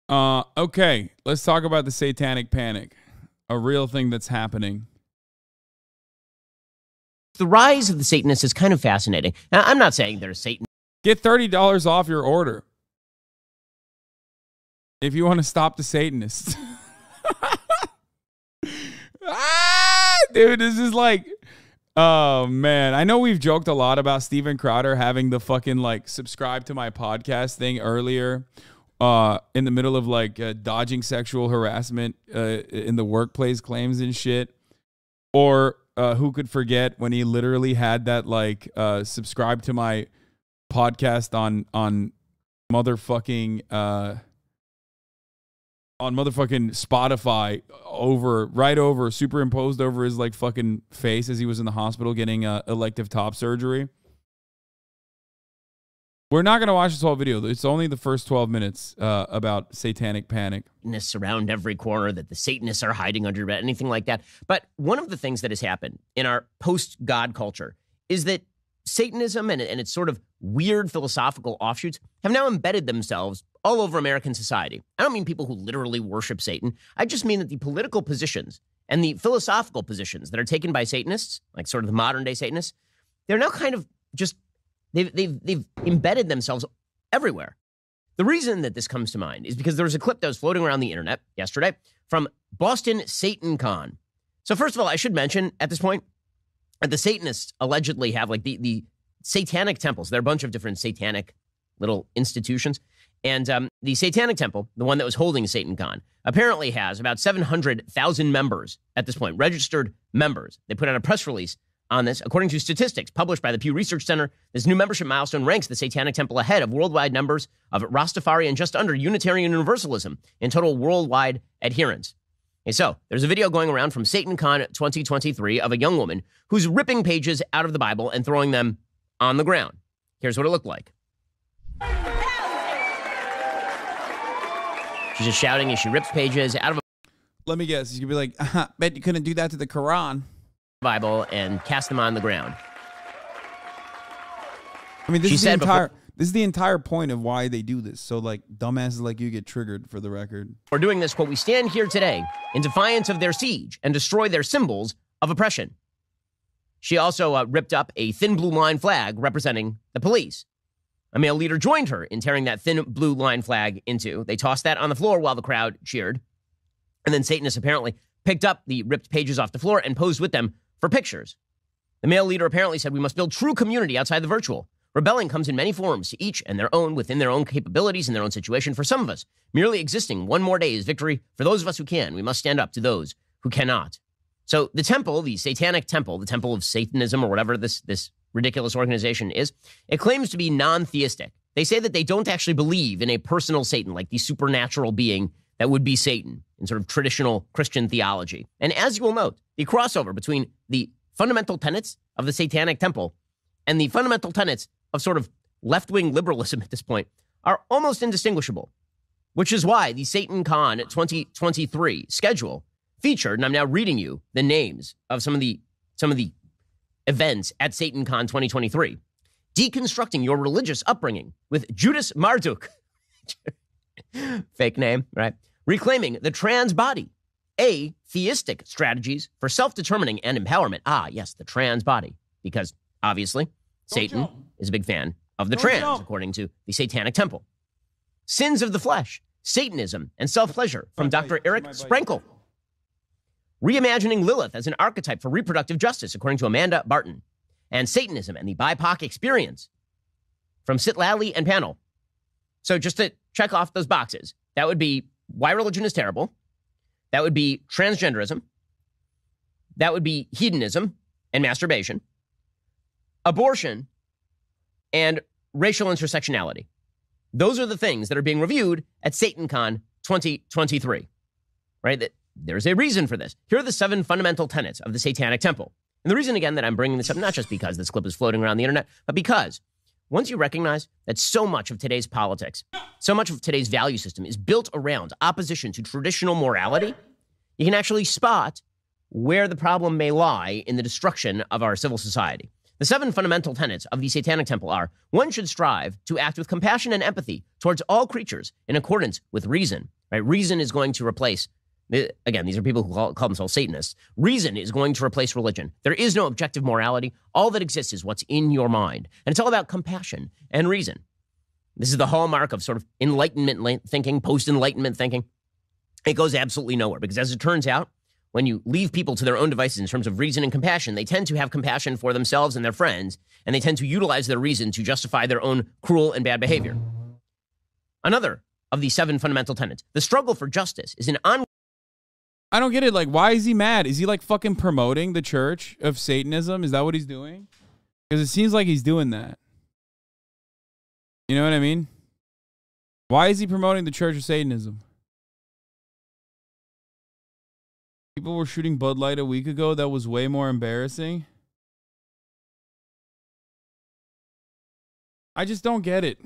Okay, let's talk about the satanic panic, a real thing that's happening. The rise of the Satanists is kind of fascinating. Now, I'm not saying they're Satan. Get $30 off your order if you want to stop the Satanists. Dude, this is like, oh man. I know we've joked a lot about Steven Crowder having the fucking like subscribe to my podcast thing earlier in the middle of like dodging sexual harassment in the workplace claims and shit. Or who could forget when he literally had that like subscribe to my podcast on motherfucking Spotify right over superimposed over his like fucking face as he was in the hospital getting elective top surgery. We're not going to watch this whole video. It's only the first 12 minutes about satanic panic. Around every corner, that the Satanists are hiding under bed, anything like that. But one of the things that has happened in our post-God culture is that Satanism and its sort of weird philosophical offshoots have now embedded themselves all over American society. I don't mean people who literally worship Satan. I just mean that the political positions and the philosophical positions that are taken by Satanists, like sort of the modern-day Satanists, they're now kind of just... They've embedded themselves everywhere. The reason that this comes to mind is because there was a clip that was floating around the internet yesterday from Boston Satan Con. So first of all, I should mention at this point that the Satanists allegedly have like the satanic temples. There are a bunch of different satanic little institutions. And the Satanic Temple, the one that was holding Satan Con, apparently has about 700,000 members at this point, registered members. They put out a press release on this. According to statistics published by the Pew Research Center, this new membership milestone ranks the Satanic Temple ahead of worldwide numbers of Rastafari and just under Unitarian Universalism in total worldwide adherence. Okay, so there's a video going around from SatanCon 2023 of a young woman who's ripping pages out of the Bible and throwing them on the ground. Here's what it looked like. She's just shouting as she rips pages out of a Let me guess. You could be like, bet you couldn't do that to the Quran. Bible and cast them on the ground. I mean, this is the entire point of why they do this. So, like, dumbasses like you get triggered, for the record. We're doing this, quote, we stand here today in defiance of their siege and destroy their symbols of oppression. She also ripped up a thin blue line flag representing the police. A male leader joined her in tearing that thin blue line flag into. They tossed that on the floor while the crowd cheered. And then Satanists apparently picked up the ripped pages off the floor and posed with them for pictures. The male leader apparently said, we must build true community outside the virtual. Rebelling comes in many forms, each and their own, within their own capabilities and their own situation. For some of us, merely existing one more day is victory. For those of us who can, we must stand up to those who cannot. So the temple, the Satanic Temple, the Temple of Satanism, or whatever this ridiculous organization is, it claims to be non-theistic. They say that they don't actually believe in a personal Satan, like the supernatural being that would be Satan in sort of traditional Christian theology. And as you will note, the crossover between the fundamental tenets of the Satanic Temple and the fundamental tenets of sort of left-wing liberalism at this point are almost indistinguishable, which is why the SatanCon 2023 schedule featured, and I'm now reading you the names of some of the events at SatanCon 2023. Deconstructing your religious upbringing with Judas Marduk. Fake name, right? Reclaiming the trans body. Atheistic strategies for self-determining and empowerment. Ah, yes, the trans body. Because, obviously, Satan is a big fan of the trans, according to the Satanic Temple. Sins of the Flesh, Satanism, and Self-Pleasure from Dr. Eric Sprenkle. Reimagining Lilith as an archetype for reproductive justice, according to Amanda Barton. And Satanism and the BIPOC Experience from Sitlali and Panel. So just to check off those boxes, that would be why religion is terrible. That would be transgenderism. That would be hedonism and masturbation, abortion, and racial intersectionality. Those are the things that are being reviewed at SatanCon 2023, right? There's a reason for this. Here are the 7 fundamental tenets of the Satanic Temple. And the reason, again, that I'm bringing this up, not just because this clip is floating around the internet, but because once you recognize that so much of today's politics, so much of today's value system is built around opposition to traditional morality, you can actually spot where the problem may lie in the destruction of our civil society. The 7 fundamental tenets of the Satanic Temple are: 1 should strive to act with compassion and empathy towards all creatures in accordance with reason. right? Reason is going to replace, again, these are people who call themselves Satanists. Reason is going to replace religion. There is no objective morality. All that exists is what's in your mind. And it's all about compassion and reason. This is the hallmark of sort of Enlightenment thinking, post-Enlightenment thinking. It goes absolutely nowhere because, as it turns out, when you leave people to their own devices in terms of reason and compassion, they tend to have compassion for themselves and their friends, and they tend to utilize their reason to justify their own cruel and bad behavior. Another of the 7 fundamental tenets, the struggle for justice is an ongoing. I don't get it. Like, why is he mad? Is he like fucking promoting the church of Satanism? Is that what he's doing? Because it seems like he's doing that. You know what I mean? Why is he promoting the church of Satanism? People were shooting Bud Light a week ago. That was way more embarrassing. I just don't get it.